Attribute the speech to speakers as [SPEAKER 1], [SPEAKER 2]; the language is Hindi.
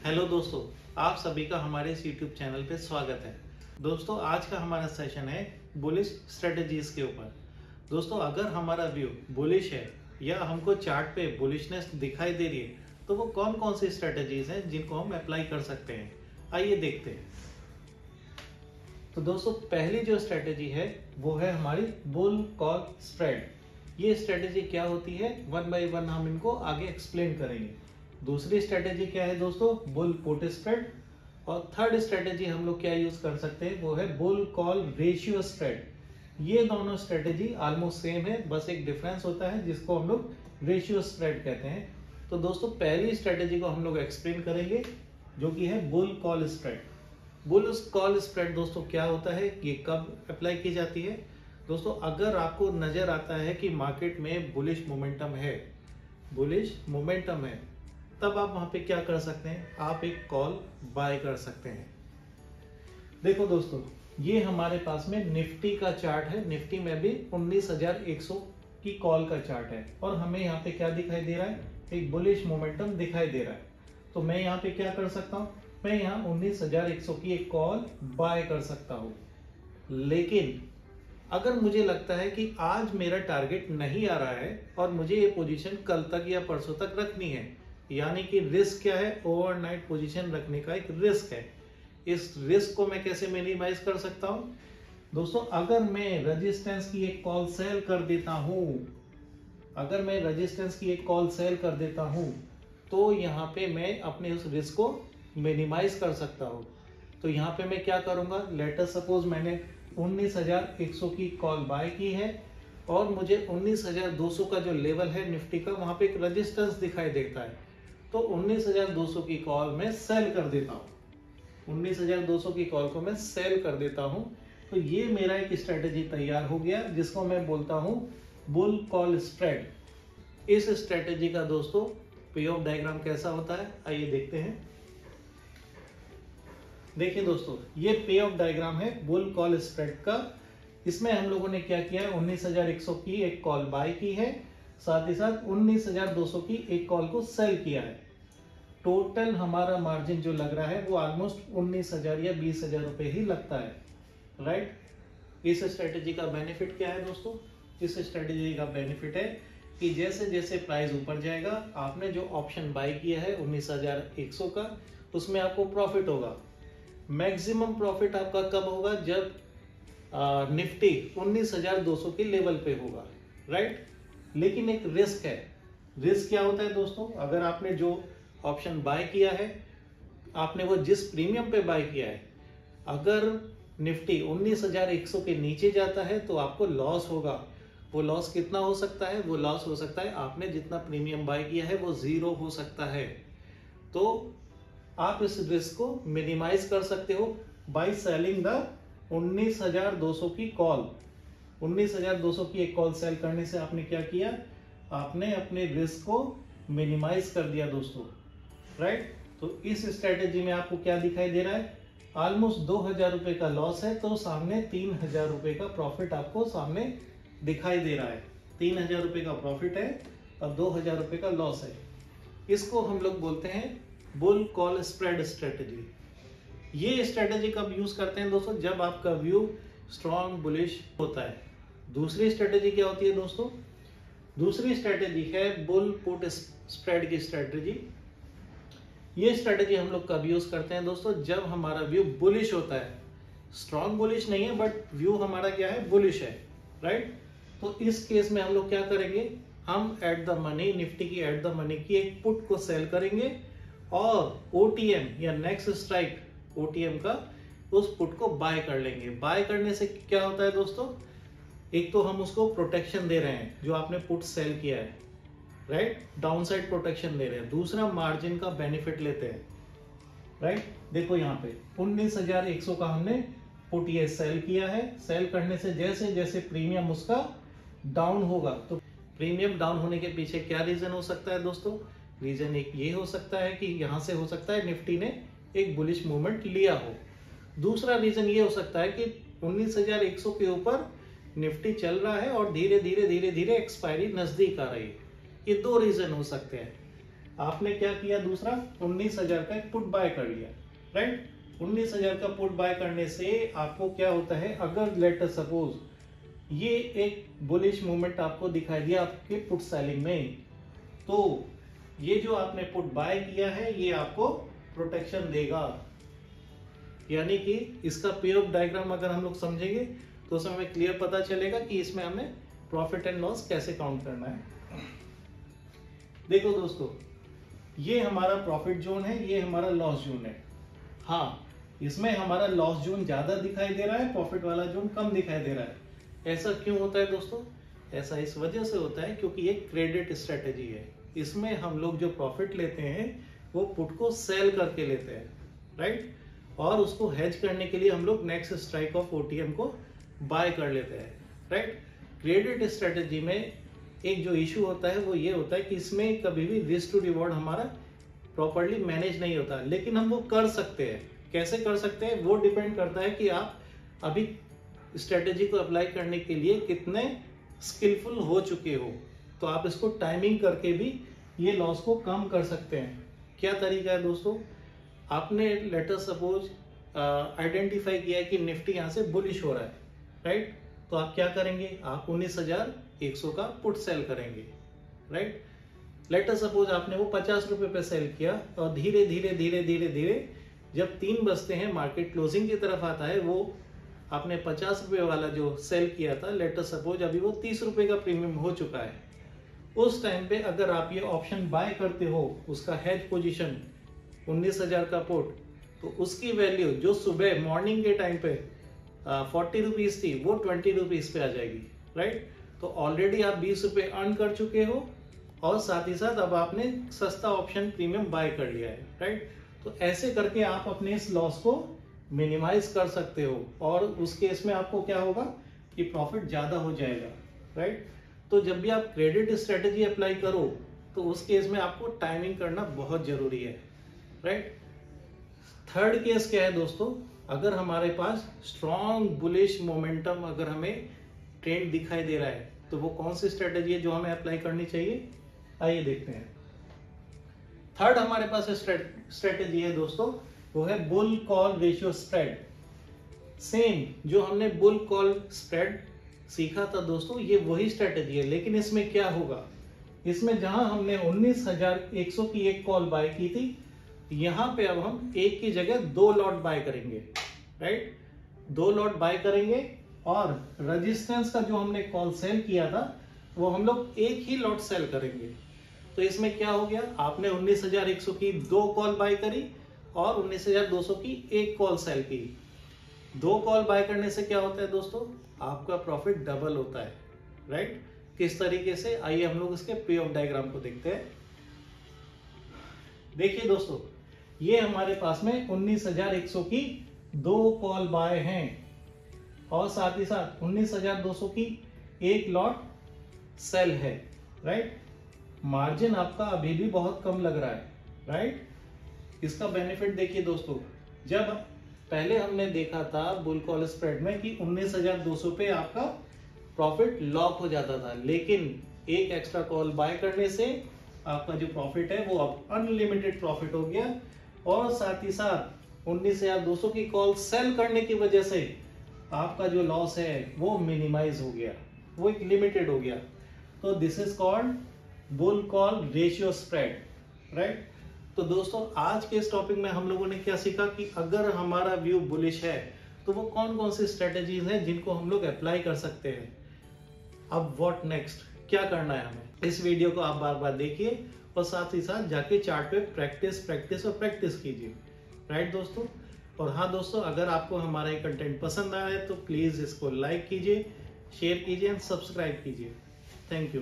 [SPEAKER 1] हेलो दोस्तों, आप सभी का हमारे इस YouTube चैनल पे स्वागत है। दोस्तों, आज का हमारा सेशन है बुलिश स्ट्रेटजीज के ऊपर। दोस्तों, अगर हमारा व्यू बुलिश है या हमको चार्ट पे बुलिशनेस दिखाई दे रही है तो वो कौन कौन सी स्ट्रेटजीज हैं जिनको हम अप्लाई कर सकते हैं, आइए देखते हैं। तो दोस्तों, पहली जो स्ट्रेटजी है वो है हमारी बुल कॉल स्प्रेड। ये स्ट्रेटजी क्या होती है, वन बाय वन हम इनको आगे एक्सप्लेन करेंगे। दूसरी स्ट्रेटेजी क्या है दोस्तों, बुल पुट स्प्रेड। और थर्ड स्ट्रेटेजी हम लोग क्या यूज कर सकते हैं वो है बुल कॉल रेशियो स्प्रेड। ये दोनों स्ट्रेटेजी ऑलमोस्ट सेम है, बस एक डिफरेंस होता है जिसको हम लोग रेशियो स्प्रेड कहते हैं। तो दोस्तों, पहली स्ट्रेटेजी को हम लोग एक्सप्लेन करेंगे जो कि है bull call spread. Bull call spread दोस्तों क्या होता है, ये कब अप्लाई की जाती है। दोस्तों, अगर आपको नजर आता है कि मार्केट में बुलिश मोमेंटम है, तब आप वहां पे क्या कर सकते हैं, आप एक कॉल बाय कर सकते हैं। देखो दोस्तों, ये हमारे पास में निफ्टी का चार्ट है। निफ्टी में भी 19,100 की कॉल का चार्ट है और हमें यहाँ पे क्या दिखाई दे रहा है, एक बुलिश मोमेंटम दिखाई दे रहा है। तो मैं यहाँ पे क्या कर सकता हूँ, मैं यहाँ 19,100 की एक कॉल बाय कर सकता हूँ। लेकिन अगर मुझे लगता है कि आज मेरा टारगेट नहीं आ रहा है और मुझे ये पोजीशन कल तक या परसों तक रखनी है, यानी कि रिस्क क्या है, ओवरनाइट पोजीशन रखने का एक रिस्क है। इस रिस्क को मैं कैसे मिनिमाइज कर सकता हूं दोस्तों, अगर मैं रेजिस्टेंस की एक कॉल सेल कर देता हूं, तो यहाँ पे मैं अपने उस रिस्क को मिनिमाइज कर सकता हूं। तो यहाँ पे मैं क्या करूंगा, लेटर सपोज मैंने 19,100 की कॉल बाय की है और मुझे 19,200 का जो लेवल है निफ्टी का, वहां पे एक रेजिस्टेंस दिखाई देता है। तो 19,200 की कॉल में सेल कर देता हूं। 19,200 की कॉल को मैं सेल कर देता हूं। तो ये मेरा एक स्ट्रेटेजी तैयार हो गया जिसको मैं बोलता हूं बुल कॉल स्प्रेड। इस स्ट्रेटेजी का दोस्तों पे ऑफ डायग्राम कैसा होता है, आइए देखते हैं। देखिए दोस्तों, ये पे ऑफ डायग्राम है बुल कॉल स्प्रेड का। इसमें हम लोगों ने क्या किया है, 19,100 की एक कॉल बाय की है, साथ ही साथ 19,200 की एक कॉल को सेल किया है। टोटल हमारा मार्जिन जो लग रहा है वो ऑलमोस्ट 19,000 या 20,000 रुपए ही लगता है, राइट। इस स्ट्रेटेजी का बेनिफिट क्या है दोस्तों, इस स्ट्रेटेजी का बेनिफिट है कि जैसे जैसे प्राइस ऊपर जाएगा, आपने जो ऑप्शन बाय किया है 19,100 का, उसमें आपको प्रॉफिट होगा। मैक्सिमम प्रॉफिट आपका कब होगा, जब निफ्टी 19,200 के लेवल पे होगा, राइट। लेकिन एक रिस्क है। रिस्क क्या होता है दोस्तों, अगर आपने जो ऑप्शन बाय किया है, आपने वो जिस प्रीमियम पे बाय किया है, अगर निफ्टी 19,100 के नीचे जाता है तो आपको लॉस होगा। वो लॉस कितना हो सकता है, वो लॉस हो सकता है, आपने जितना प्रीमियम बाय किया है वो 0 हो सकता है। तो आप इस रिस्क को मिनिमाइज कर सकते हो बाय सेलिंग द 19,200 की कॉल। 19,200 की एक कॉल सेल करने से आपने क्या किया, आपने अपने रिस्क को मिनिमाइज कर दिया दोस्तों, राइट। तो इस स्ट्रेटेजी में आपको क्या दिखाई दे रहा है, ऑलमोस्ट 2,000 रुपए का लॉस है, तो सामने 3,000 रुपए का प्रॉफिट आपको सामने दिखाई दे रहा है। 3,000 रुपए का प्रॉफिट है और 2,000 रुपए का लॉस है। इसको हम लोग बोलते हैं बुल कॉल स्प्रेड स्ट्रेटेजी। ये स्ट्रेटेजी कब यूज करते हैं दोस्तों, जब आपका व्यू स्ट्रॉन्ग बुलिश होता है। दूसरी स्ट्रेटेजी क्या होती है दोस्तों, दूसरी स्ट्रेटेजी है बुल पुट स्प्रेड की स्ट्रेटेजी। ये स्ट्रेटेजी हम लोग कब यूज करते हैं दोस्तों, जब हमारा व्यू बुलिश होता है। स्ट्रॉन्ग बुलिश नहीं है, बट व्यू हमारा क्या है, बुलिश है, राइट। तो इस केस में हम लोग क्या करेंगे, हम एट द मनी, निफ्टी की एट द मनी की एक पुट को सेल करेंगे और ओटीएम या नेक्स्ट स्ट्राइक ओटीएम का उस पुट को बाय कर लेंगे। बाय करने से क्या होता है दोस्तों, एक तो हम उसको प्रोटेक्शन दे रहे हैं जो आपने पुट सेल किया है, राइट, डाउनसाइड प्रोटेक्शन दे रहे हैं। दूसरा मार्जिन का बेनिफिट लेते हैं, राइट। देखो यहाँ पे 19,100 का हमने पुट ये सेल किया है। सेल करने से जैसे जैसे प्रीमियम उसका डाउन होगा, तो प्रीमियम डाउन होने के पीछे क्या रीजन हो सकता है दोस्तों, रीजन एक ये हो सकता है कि यहाँ से हो सकता है निफ्टी ने एक बुलिश मूवमेंट लिया हो। दूसरा रीजन ये हो सकता है कि 19,100 के ऊपर निफ्टी चल रहा है और धीरे धीरे एक्सपायरी नजदीक आ रही है। ये दो रीजन हो सकते हैं। आपने क्या किया, दूसरा 19,000 का एक पुट बाय कर लिया, राइट। 19,000 का पुट बाय करने से आपको क्या होता है, अगर लेट अस सपोज ये एक बुलिश मूवमेंट आपको दिखाई दिया आपके पुट सेलिंग में, तो ये जो आपने पुट बाय किया है ये आपको प्रोटेक्शन देगा। यानी कि इसका पे ऑफ डायग्राम अगर हम लोग समझेंगे तो उसमें हमें क्लियर पता चलेगा कि इसमें हमें प्रॉफिट एंड लॉस कैसे काउंट करना है। देखो दोस्तों, ये हमारा प्रॉफिट जोन है, ये हमारा लॉस जोन है। हाँ, इसमें हमारा लॉस जोन ज्यादा दिखाई दे रहा है, प्रॉफिट वाला जोन कम दिखाई दे रहा है। ऐसा क्यों होता है दोस्तों? ऐसा इस वजह से होता है क्योंकि ये क्रेडिट स्ट्रेटेजी है। इसमें हम लोग जो प्रॉफिट लेते हैं वो पुट को सेल करके लेते हैं, राइट, और उसको हेज करने के लिए हम लोग नेक्स्ट स्ट्राइक ऑफ ओटीएम को बाय कर लेते हैं, राइट। क्रेडिट स्ट्रेटेजी में एक जो इशू होता है वो ये होता है कि इसमें कभी भी रिस्क टू रिवॉर्ड हमारा प्रॉपर्ली मैनेज नहीं होता, लेकिन हम वो कर सकते हैं। कैसे कर सकते हैं वो डिपेंड करता है कि आप अभी स्ट्रेटेजी को अप्लाई करने के लिए कितने स्किलफुल हो चुके हो। तो आप इसको टाइमिंग करके भी ये लॉस को कम कर सकते हैं। क्या तरीका है दोस्तों? आपने लेट अस सपोज आइडेंटिफाई किया है कि निफ्टी यहाँ से बुलिश हो रहा है, राइट, तो आप क्या करेंगे, आप 19,100 का पुट सेल करेंगे, राइट। लेट अस सपोज आपने वो 50 रुपए पे सेल किया और धीरे धीरे धीरे धीरे धीरे जब 3 बजते हैं मार्केट क्लोजिंग की तरफ आता है, वो आपने 50 रुपए वाला जो सेल किया था, लेट अस सपोज अभी वो 30 रुपए का प्रीमियम हो चुका है। उस टाइम पे अगर आप ये ऑप्शन बाय करते हो, उसका हेज पोजीशन 19,000 का पुट, तो उसकी वैल्यू जो सुबह मॉर्निंग के टाइम पे 40 रुपीज थी वो 20 रुपीज पे आ जाएगी, राइट। तो ऑलरेडी आप 20 रुपए अर्न कर चुके हो और साथ ही साथ अब आपने सस्ता ऑप्शन प्रीमियम बाय कर लिया है, राइट। तो ऐसे करके आप अपने इस लॉस को मिनिमाइज कर सकते हो और उस केस में आपको क्या होगा कि प्रॉफिट ज्यादा हो जाएगा, राइट। तो जब भी आप क्रेडिट स्ट्रेटेजी अप्लाई करो तो उस केस में आपको टाइमिंग करना बहुत जरूरी है, राइट। थर्ड केस क्या है दोस्तों? अगर हमारे पास स्ट्रॉन्ग बुलिश मोमेंटम अगर हमें ट्रेंड दिखाई दे रहा है तो वो कौन सी स्ट्रेटेजी है जो हमें अप्लाई करनी चाहिए, आइए देखते हैं। थर्ड हमारे पास स्ट्रेटेजी है दोस्तों, वो है bull call ratio spread. Same जो हमने बुल कॉल स्प्रेड सीखा था दोस्तों, ये वही स्ट्रेटेजी है, लेकिन इसमें क्या होगा, इसमें जहां हमने 19,100 की एक कॉल बाय की थी, यहां पे अब हम एक की जगह 2 लॉट बाय करेंगे, राइट। 2 लॉट बाय करेंगे और रेजिस्टेंस का जो हमने कॉल सेल किया था वो हम लोग एक ही लॉट सेल करेंगे। तो इसमें क्या हो गया, आपने 19,100 की 2 कॉल बाय करी और 19,200 की एक कॉल सेल की। 2 कॉल बाय करने से क्या होता है दोस्तों, आपका प्रॉफिट डबल होता है, राइट। किस तरीके से, आइए हम लोग इसके पे ऑफ डायग्राम को देखते हैं। देखिए दोस्तों, ये हमारे पास में 19,100 की 2 कॉल बाय हैं और साथ ही साथ 19,200 की एक लॉट सेल है, राइट। मार्जिन आपका अभी भी बहुत कम लग रहा है, राइट। इसका बेनिफिट देखिए दोस्तों, जब पहले हमने देखा था बुल कॉल स्प्रेड में कि 19,200 पे आपका प्रॉफिट लॉक हो जाता था, लेकिन एक एक्स्ट्रा कॉल बाय करने से आपका जो प्रॉफिट है वो अब अनलिमिटेड प्रॉफिट हो गया और साथ ही साथ 19,200 की कॉल सेल करने की वजह से आपका जो लॉस है वो मिनिमाइज हो गया, वो एक लिमिटेड हो गया। तो this is called bull call ratio spread, right. तो दोस्तों, आज के इस टॉपिक में हम लोगों ने क्या सीखा कि अगर हमारा व्यू बुलिश है तो वो कौन कौन सी स्ट्रेटेजीज हैं जिनको हम लोग अप्लाई कर सकते हैं। अब व्हाट नेक्स्ट, क्या करना है हमें, इस वीडियो को आप बार बार देखिए और साथ ही साथ जाके चार्ट पे प्रैक्टिस प्रैक्टिस और प्रैक्टिस कीजिए, राइट दोस्तों। और हाँ दोस्तों, अगर आपको हमारा ये कंटेंट पसंद आया है तो प्लीज इसको लाइक कीजिए, शेयर कीजिए एंड सब्सक्राइब कीजिए। Thank you.